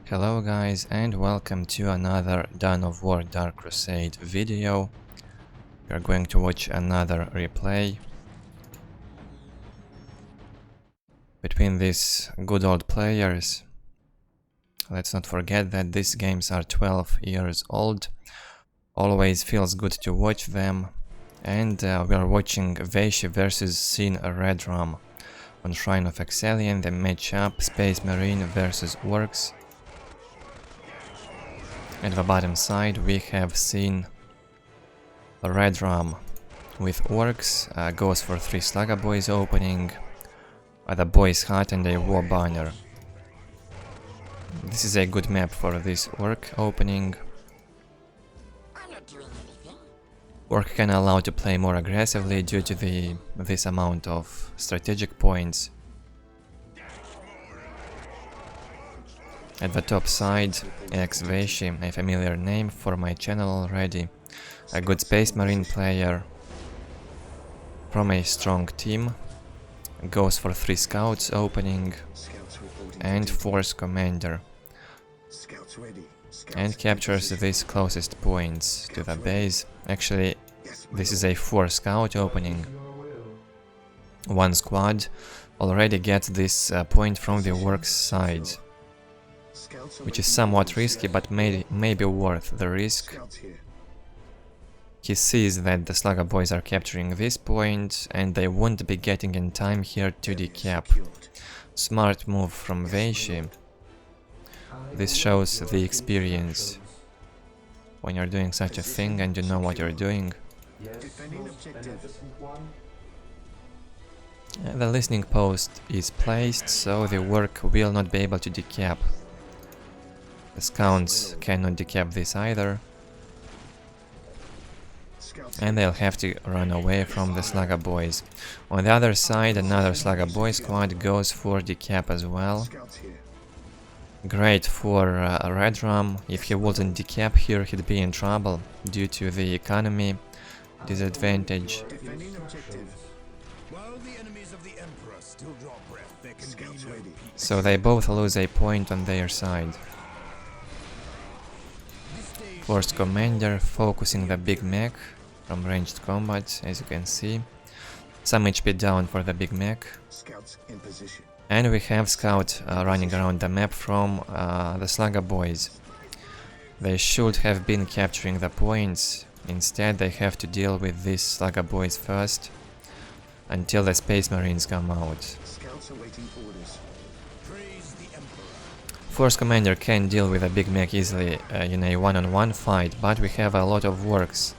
Hello guys and welcome to another Dawn of War Dark Crusade video. We are going to watch another replay between these good old players. Let's not forget that these games are 12 years old. Always feels good to watch them. And we are watching VasHy versus r3drum on Shrine of Excellion. The matchup Space Marine versus Orks. At the bottom side we have seen r3drum with Orks, goes for 3 Slugger Boys opening, the Boys Hut and a War Banner. This is a good map for this Ork opening. Ork can allow to play more aggressively due to this amount of strategic points. At the top side, VasHy, a familiar name for my channel already, a good Space Marine player from a strong team, goes for 3 Scouts opening and Force Commander, and captures these closest points to the base. Actually, this is a 4 Scout opening. 1 squad already gets this point from the Orks side, which is somewhat risky, but may be worth the risk. He sees that the Slugger Boys are capturing this point, and they won't be getting in time here to decap. Smart move from VasHy. This shows the experience when you're doing such a thing and you know what you're doing. The listening post is placed, so the Ork will not be able to decap. The Scouts cannot decap this either, and they'll have to run away from the Slugger Boys. On the other side, another Slugger Boy squad goes for decap as well. Great for r3drum. If he wouldn't decap here, he'd be in trouble due to the economy disadvantage. So they both lose a point on their side. Force Commander focusing the Big Mech from ranged combat, as you can see. Some HP down for the Big Mech. And we have Scout running around the map from the Slugger Boys. They should have been capturing the points. Instead they have to deal with these Slugger Boys first, until the Space Marines come out. Force Commander can deal with a Big Mech easily in a one-on-one fight, but we have a lot of Orks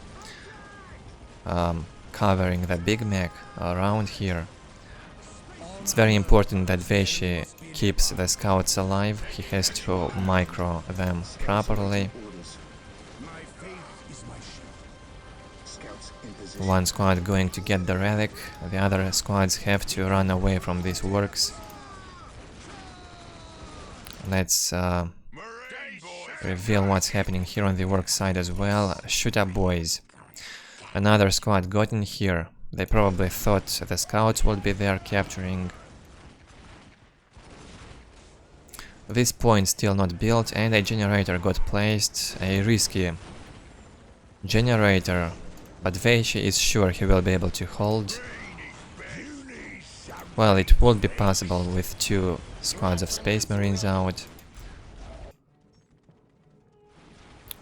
covering the Big Mech around here. It's very important that VasHy keeps the Scouts alive. He has to micro them properly. One squad going to get the relic, the other squads have to run away from these Orks. Let's reveal what's happening here on the Ork side as well. Shoot up boys. Another squad got in here. They probably thought the Scouts would be there capturing. This point still not built, and a generator got placed. A risky generator, but VasHy is sure he will be able to hold. Well, it would be possible with 2 squads of Space Marines out.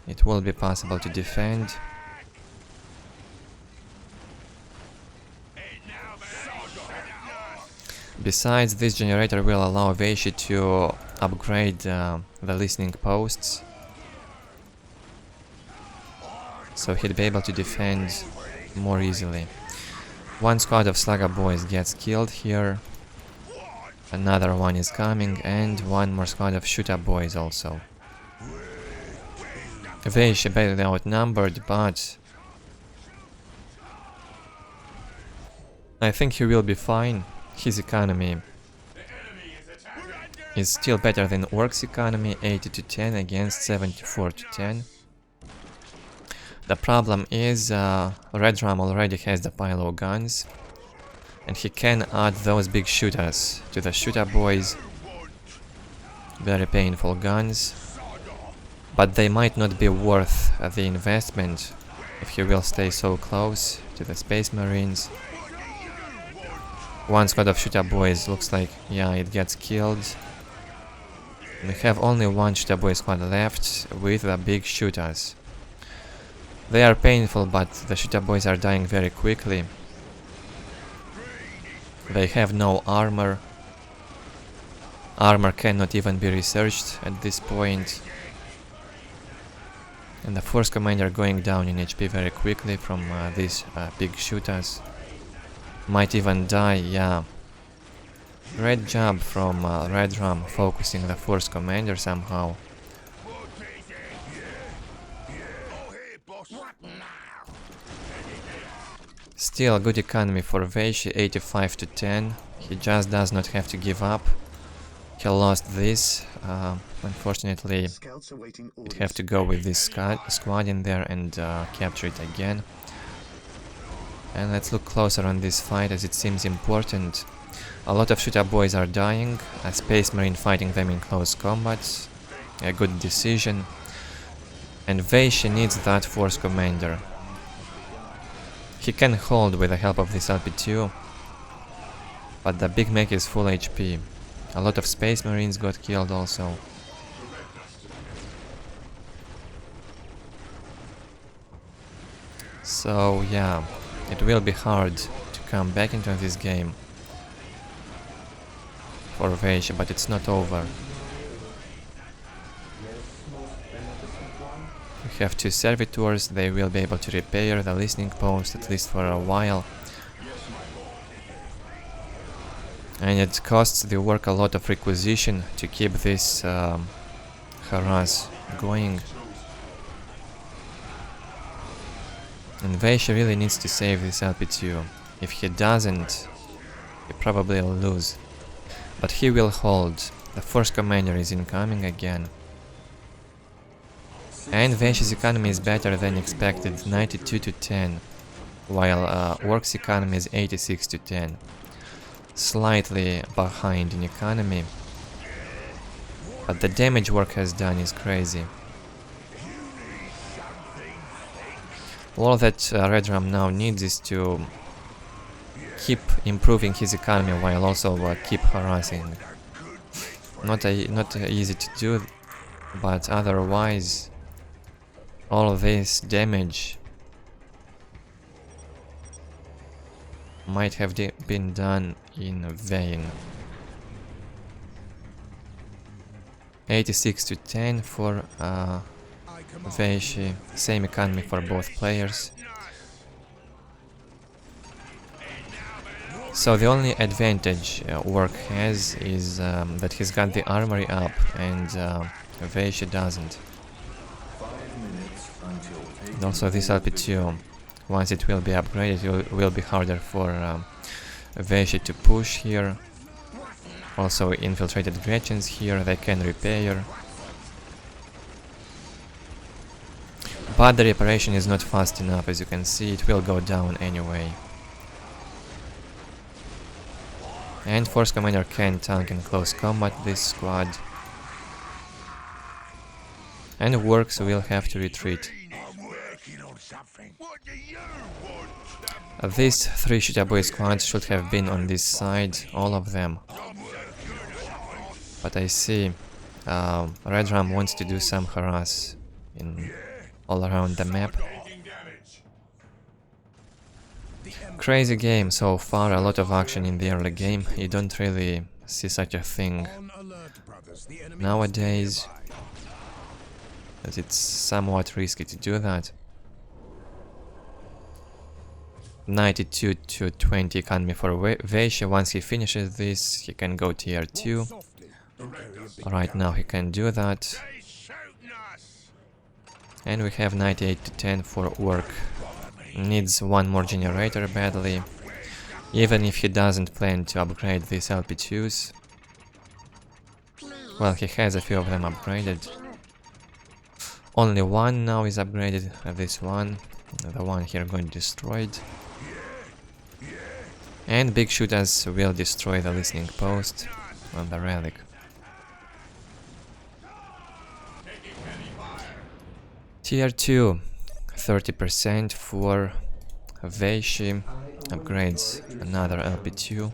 It will be possible to defend. Besides, this generator will allow VasHy to upgrade the listening posts, so he'd be able to defend more easily. 1 squad of Slugger Boys gets killed here. Another one is coming, and 1 more squad of shoot-up boys also. VasHy badly outnumbered, but I think he will be fine. His economy is still better than Orks' economy, 80 to 10 against 74 to 10. The problem is r3drum already has the pile of guns, and he can add those big shooters to the shooter boys. Very painful guns. But they might not be worth the investment if he will stay so close to the Space Marines. One squad of shooter boys looks like, yeah, it gets killed. We have only one shooter boy squad left with the big shooters. They are painful, but the shooter boys are dying very quickly. They have no armor. Armor cannot even be researched at this point. And the force commander going down in HP very quickly from these big shooters. Might even die, yeah. Great job from r3drum focusing the force commander somehow. Still good economy for VasHy, 85 to 10. He just does not have to give up. He lost this. Unfortunately, he'd have to go with this squad in there and capture it again. And let's look closer on this fight, as it seems important. A lot of shooter boys are dying, a Space Marine fighting them in close combat. A good decision. And VasHy needs that force commander. He can hold with the help of this LP2, but the big mech is full HP. A lot of Space Marines got killed also. So yeah, it will be hard to come back into this game for VasHy, but it's not over. We have two servitors, they will be able to repair the listening post at least for a while. And it costs the Ork a lot of requisition to keep this harass going. And VasHy really needs to save this LP2. If he doesn't, he probably will lose. But he will hold. The force commander is incoming again. And VasHy's economy is better than expected, 92 to 10, while Orks' economy is 86 to 10. Slightly behind in economy, but the damage Ork has done is crazy. All that r3drum now needs is to keep improving his economy while also keep harassing. Not easy to do, but otherwise all of this damage might have been done in vain. 86 to 10 for VasHy, same economy for both players. So the only advantage Ork has is that he's got the armory up and VasHy doesn't. And also this LP2, once it will be upgraded, it will be harder for VasHy to push here. Also infiltrated Gretchens here, they can repair. But the reparation is not fast enough, as you can see, it will go down anyway. And Force Commander can tank in close combat this squad. And Orks will have to retreat. These three shooter boy squads should have been on this side, all of them. But I see r3drum wants to do some harass in all around the map. Crazy game so far, a lot of action in the early game. You don't really see such a thing nowadays, as it's somewhat risky to do that. 92 to 20 economy for VasHy. Once he finishes this, he can go tier 2. Right now he can do that. And we have 98 to 10 for Ork. Needs one more generator badly, even if he doesn't plan to upgrade these LP2s. Well, he has a few of them upgraded. Only one now is upgraded, this one. The one here going destroyed. And big shooters will destroy the listening post on the relic. Tier 2, 30% for VasHy, upgrades another LP2.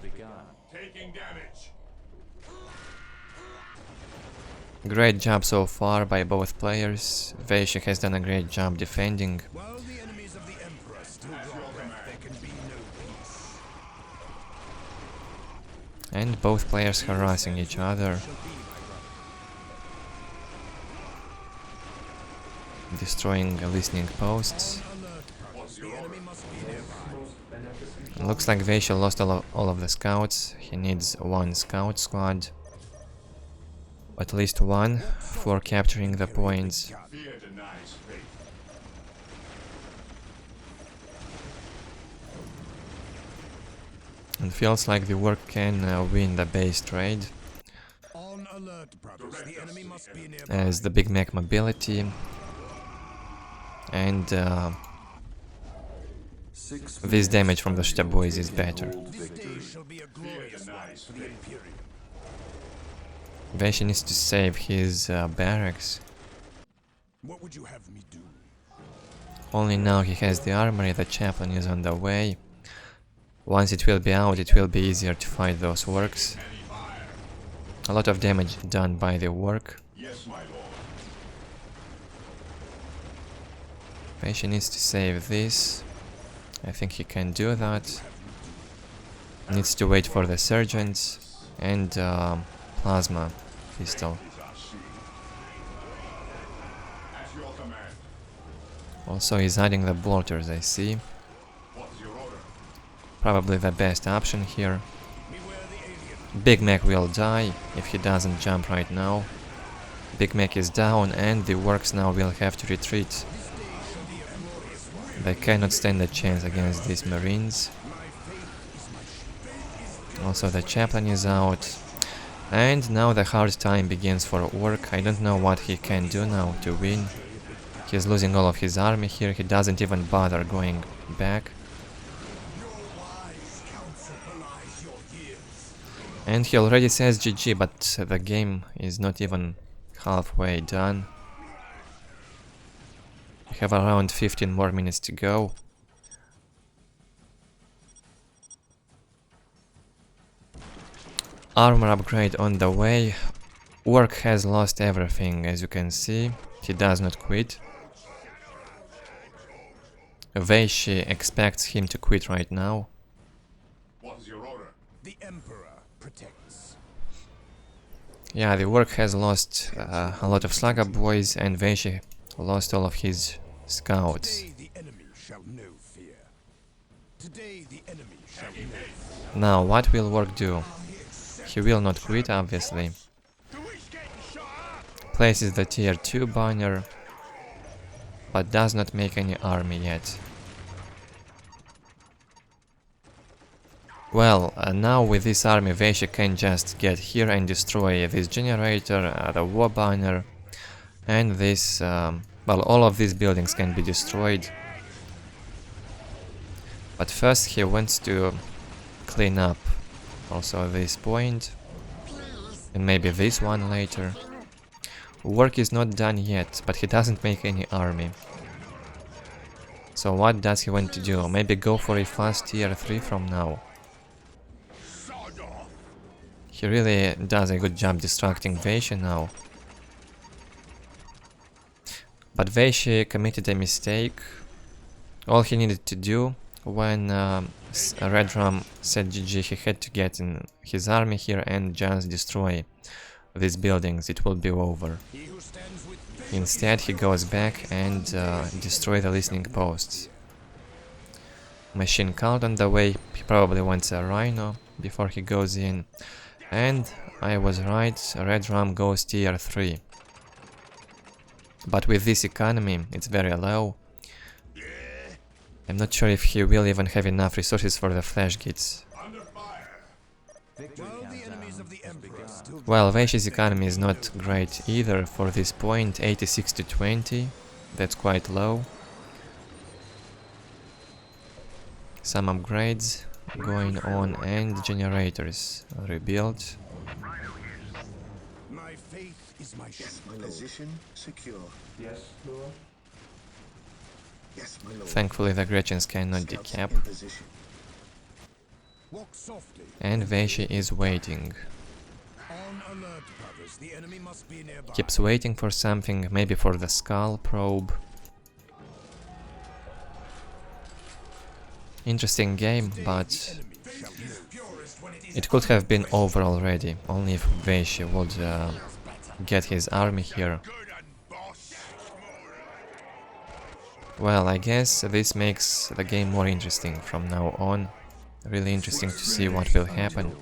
Great job so far by both players. VasHy has done a great job defending. And both players harassing each other. Destroying listening posts. Looks like VasHy lost all of the scouts. He needs one scout squad. At least one for capturing the points. And feels like the work can win the base trade. As the Big Mac mobility and this damage from the Shtaboys is better. VasHy needs to save his barracks. What would you have me do? Only now he has the armory, the chaplain is on the way. Once it will be out, it will be easier to fight those Orks. A lot of damage done by the work. VasHy needs to save this. I think he can do that. Needs to wait for the sergeants and plasma pistol. Also he's adding the bolters, I see. Probably the best option here. Big Mac will die if he doesn't jump right now. Big Mac is down and the Orks now will have to retreat. They cannot stand a chance against these Marines. Also the chaplain is out. And now the hard time begins for Ork. I don't know what he can do now to win. He's losing all of his army here. He doesn't even bother going back. And he already says GG, but the game is not even halfway done. We have around 15 more minutes to go. Armor upgrade on the way. Ork has lost everything, as you can see. He does not quit. VasHy expects him to quit right now. What is your order? The Emperor protects. Yeah, the Ork has lost a lot of Slugger boys, and VasHy lost all of his scouts. Today the enemy shall know fear. Today the enemy shall know fear. Now, what will Ork do? He will not quit, obviously. Places the tier 2 banner, but does not make any army yet. Well, now with this army VasHy can just get here and destroy this generator, the war banner, and this, well, all of these buildings can be destroyed. But first he wants to clean up also this point, and maybe this one later. Work is not done yet, but he doesn't make any army. So what does he want to do? Maybe go for a fast tier 3 from now. He really does a good job distracting VasHy now. But VasHy committed a mistake. All he needed to do when r3drum said GG, he had to get in his army here and just destroy these buildings. It will be over. Instead he goes back and destroy the listening posts. Machine cult on the way. He probably wants a rhino before he goes in. And I was right, r3drum goes tier 3. But with this economy, it's very low. I'm not sure if he will even have enough resources for the flash gates. Well, VasHy's economy is not great either for this point, 86 to 20, that's quite low. Some upgrades going on and generators rebuilt. My faith is my shield. Position secure. Yes, Lord. Thankfully the Gretchens cannot decap. Walk softly. And VasHy is waiting. On alert, brothers. The enemy must be nearby. Keeps waiting for something, maybe for the skull probe. Interesting game, but it could have been over already, only if VasHy would get his army here. Well, I guess this makes the game more interesting from now on. Really interesting to see what will happen.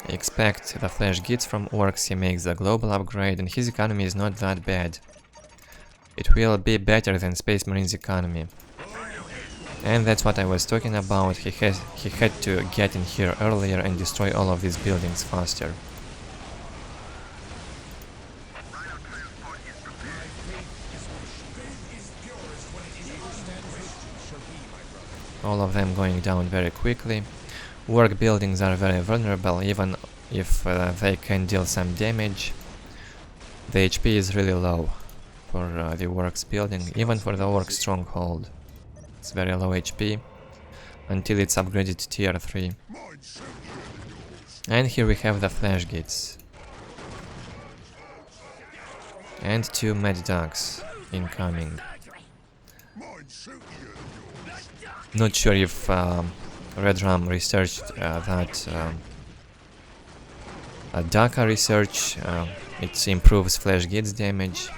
Expect the flash gits from Orks, he makes the global upgrade and his economy is not that bad. It will be better than Space Marine's economy. And that's what I was talking about, he had to get in here earlier and destroy all of these buildings faster. All of them going down very quickly. Work buildings are very vulnerable, even if they can deal some damage. The HP is really low for the Works building, even for the Ork stronghold. It's very low HP until it's upgraded to tier 3. And here we have the flash gits. And 2 mad dogs incoming. Not sure if r3drum researched that Daka research, it improves flash gits damage.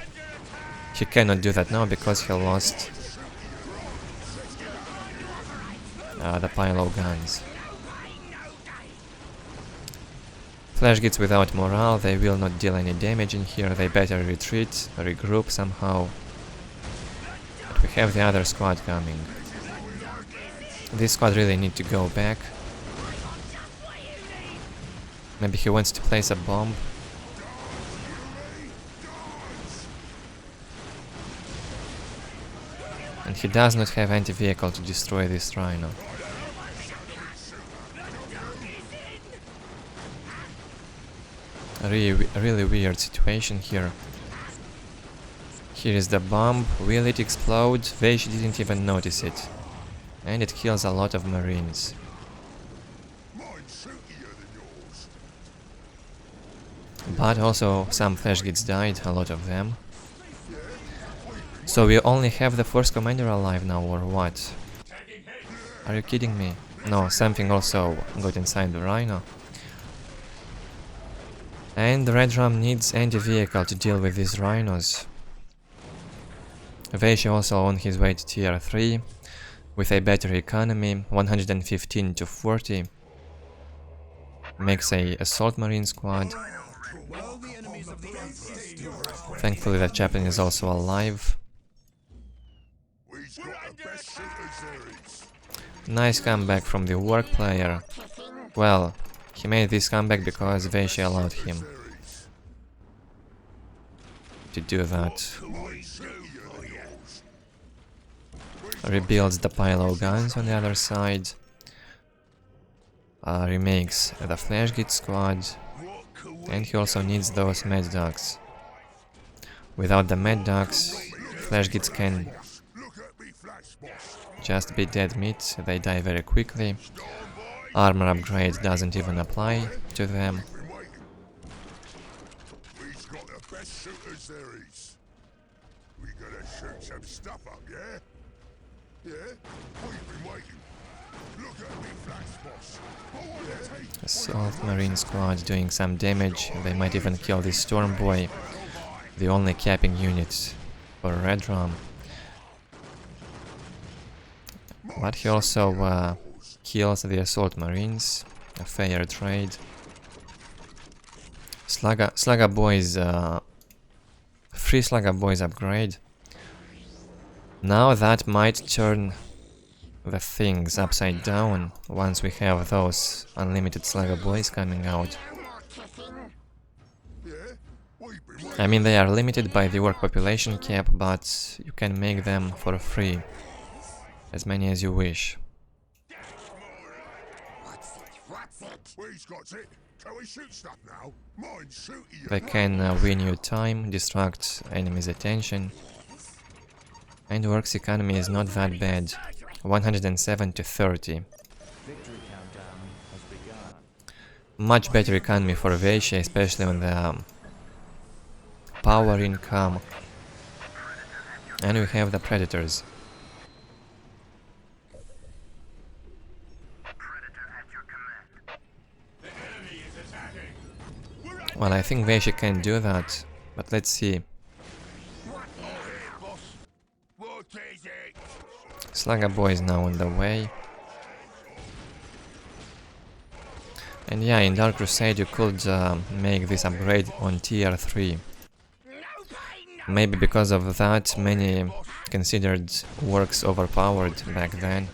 He cannot do that now because he lost the payload guns. Flash gits without morale, they will not deal any damage in here, they better retreat, regroup somehow. But we have the other squad coming. This squad really need to go back. Maybe he wants to place a bomb. And he does not have anti-vehicle to destroy this rhino. Really weird situation here. Here is the bomb. Will it explode? VasHy didn't even notice it. And it kills a lot of marines. But also some flash gits died, a lot of them. So we only have the first commander alive now, or what? Are you kidding me? No, something also got inside the rhino. And the r3drum needs anti-vehicle to deal with these rhinos. VasHy also on his way to tier 3. With a better economy, 115 to 40. Makes a assault marine squad. Thankfully the chaplain is also alive. Nice comeback from the work player. Well, he made this comeback because VasHy allowed him to do that. Rebuilds the payload guns on the other side. Remakes the flash git squad. And he also needs those mad dogs. Without the mad dogs, flash gits can just be dead meat, they die very quickly. Armor upgrade doesn't even apply to them. Assault marine squad doing some damage, they might even kill this storm boy, the only capping unit for r3drum. But he also kills the assault marines, a fair trade. Slugger boys, free slugger boys upgrade. Now that might turn the things upside down once we have those unlimited slugger boys coming out. I mean, they are limited by the work population cap, but you can make them for free, as many as you wish. Can we shoot stuff now? Mind shooting you. They can win you time, distract enemies' attention. And Orks' economy is not that bad. 107 to 30. Much better economy for VasHy, especially on the power income. And we have the predators. Well, I think VasHy can do that, but let's see. Slugger Boy is now on the way. And yeah, in Dark Crusade you could make this upgrade on tier 3. Maybe because of that many considered Orks overpowered back then.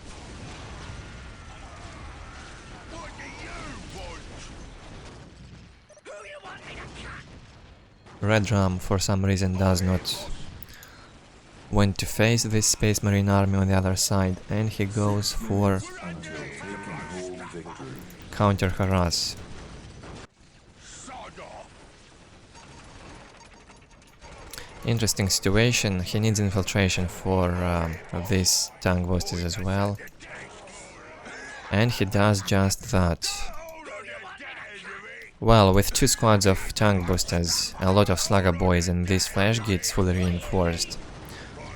r3drum for some reason does not want to face this Space Marine army on the other side, and he goes for counter harass. Interesting situation. He needs infiltration for these tank boosters as well, and he does just that. Well, with 2 squads of tank boosters, a lot of slugger boys and this flash gets fully reinforced,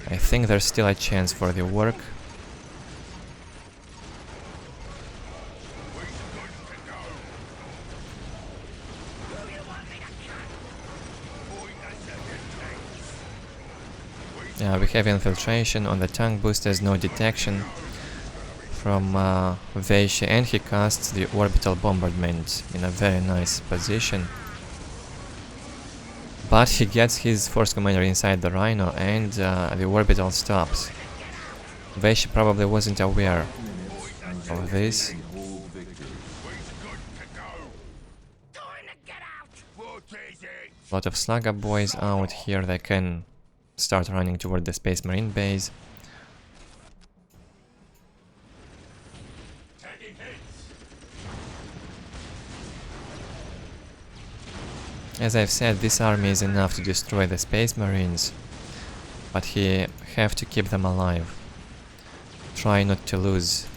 I think there's still a chance for the work. Yeah, we have infiltration on the tank boosters, no detection from VasHy, and he casts the orbital bombardment in a very nice position. But he gets his force commander inside the Rhino, and the orbital stops. VasHy probably wasn't aware of this. A lot of slugger boys out here, they can start running toward the Space Marine base. As I've said, this army is enough to destroy the Space Marines, but he have to keep them alive. Try not to lose.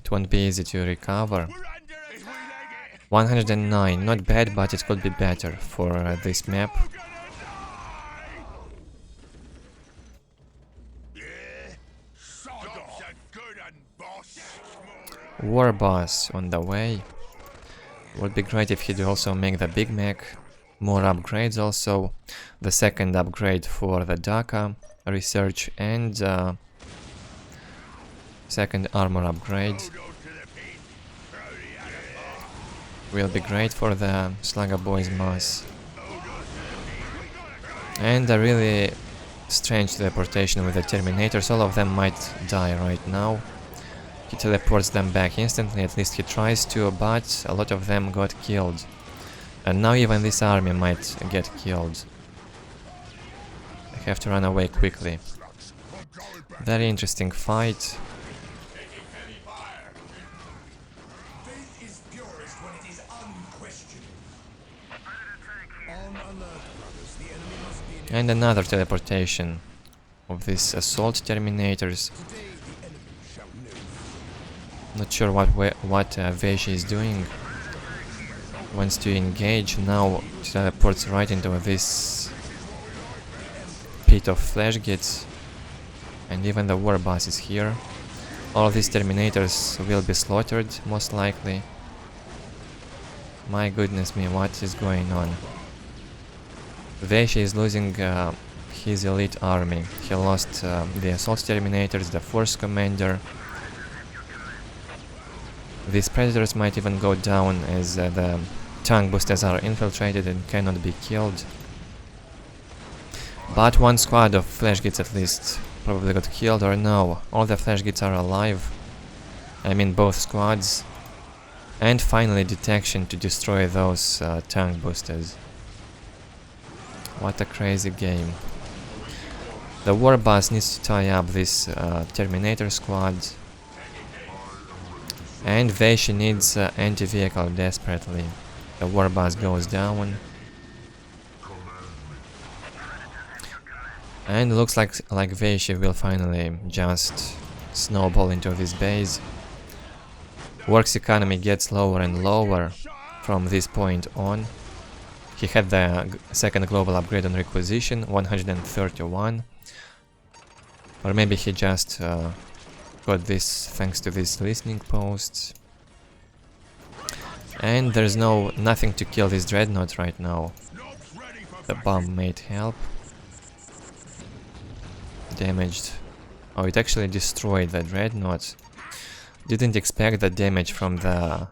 It won't be easy to recover. 109, not bad, but it could be better for this map. War boss on the way. Would be great if he'd also make the Big Mac. More upgrades also. The second upgrade for the DACA research and second armor upgrade. Will be great for the Slugger Boys mass. And a really strange teleportation with the Terminators. All of them might die right now. He teleports them back instantly, at least he tries to, but a lot of them got killed. And now even this army might get killed. I have to run away quickly. Very interesting fight. And another teleportation of these assault Terminators. Not sure what VasHy is doing. Wants to engage, now teleports right into this pit of flash gits. And even the war boss is here. All of these Terminators will be slaughtered, most likely. My goodness me, what is going on? VasHy is losing his elite army. He lost the assault Terminators, the force commander. These predators might even go down as the tank boosters are infiltrated and cannot be killed. But one squad of flash gits at least probably got killed, or no, all the flash gits are alive. I mean both squads. And finally detection to destroy those tank boosters. What a crazy game. The war boss needs to tie up this Terminator squad. And VasHy needs anti-vehicle desperately. The war bus goes down. And looks like VasHy will finally just snowball into this base. Orks' economy gets lower and lower from this point on. He had the second global upgrade on requisition, 131. Or maybe he just got this thanks to these listening posts. And there's nothing to kill this dreadnought right now. The bomb might help. Damaged. Oh, it actually destroyed the dreadnought. Didn't expect the damage from the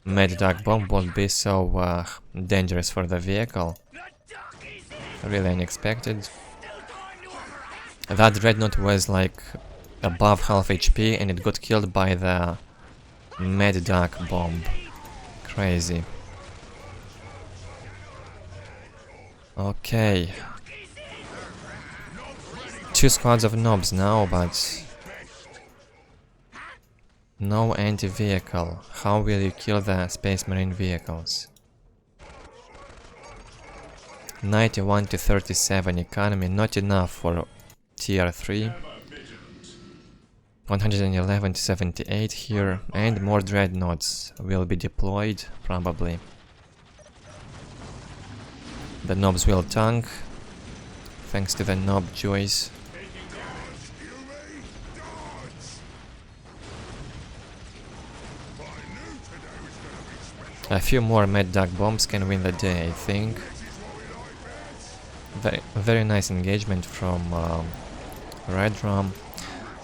Mad Dog bomb would be so dangerous for the vehicle. Really unexpected. That dreadnought was like above half HP and it got killed by the Mad Dog bomb. Crazy. Okay. 2 squads of knobs now, but no anti-vehicle. How will you kill the Space Marine vehicles? 91 to 37 economy, not enough for tier 3. 111 to 78 here, and more dreadnoughts will be deployed, probably. The knobs will tank, thanks to the knob choice. A few more Mad Dog bombs can win the day, I think. Very nice engagement from r3drum.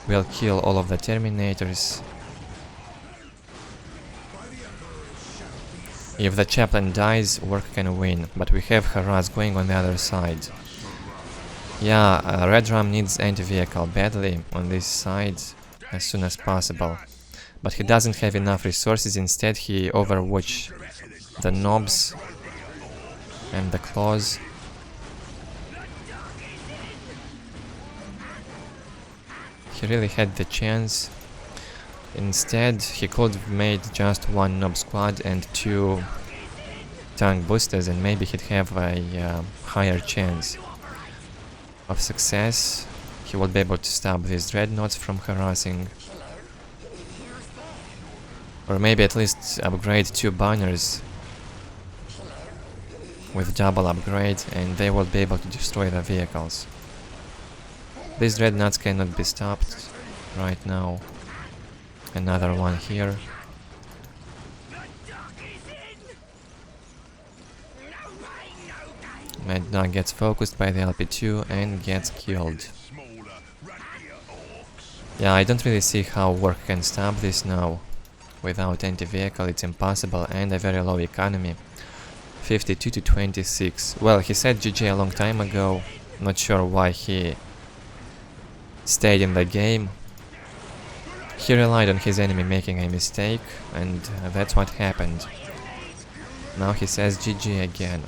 We'll kill all of the Terminators. If the chaplain dies, Ork can win, but we have harass going on the other side. Yeah, r3drum needs anti-vehicle badly on this side as soon as possible. But he doesn't have enough resources, instead he overwatch the knobs and the claws. He really had the chance. Instead, he could have made just 1 knob squad and 2 tank boosters, and maybe he'd have a higher chance of success. He would be able to stop these dreadnoughts from harassing. Or maybe at least upgrade 2 banners with double upgrade, and they will be able to destroy the vehicles. These dreadnoughts cannot be stopped right now. Another one here. Mad Dog gets focused by the LP2 and gets killed. Yeah, I don't really see how Ork can stop this now. Without anti-vehicle it's impossible, and a very low economy. 52 to 26. Well, he said GG a long time ago. Not sure why he stayed in the game. He relied on his enemy making a mistake, and that's what happened. Now he says GG again.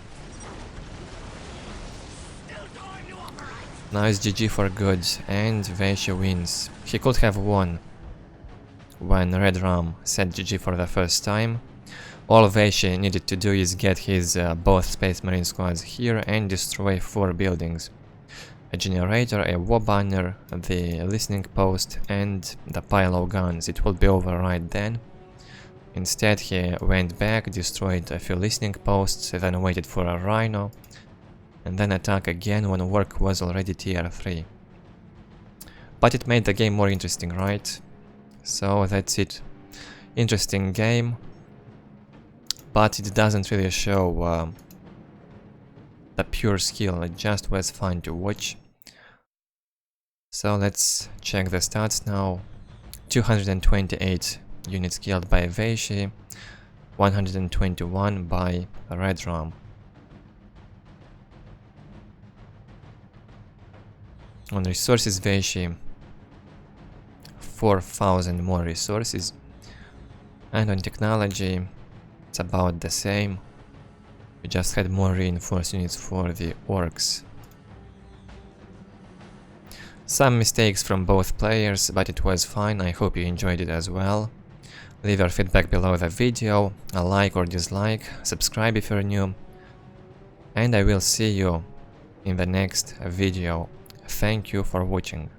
Now it's GG for good, and VasHy wins. He could have won when r3drum said GG for the first time. All VasHy needed to do is get his both Space Marine squads here and destroy 4 buildings. A generator, a war banner, the listening post, and the pile guns. It would be over right then. Instead he went back, destroyed a few listening posts, then waited for a rhino, and then attack again when Ork was already tier 3. But it made the game more interesting, right? So that's it. Interesting game, but it doesn't really show the pure skill, it just was fun to watch. So let's check the stats now. 228 units killed by VasHy, 121 by r3drum. On resources, VasHy 4,000 more resources, and on technology it's about the same. We just had more reinforced units for the Orks. Some mistakes from both players, but it was fine. I hope you enjoyed it as well. Leave your feedback below the video, a like or dislike, subscribe if you're new, and I will see you in the next video. Thank you for watching.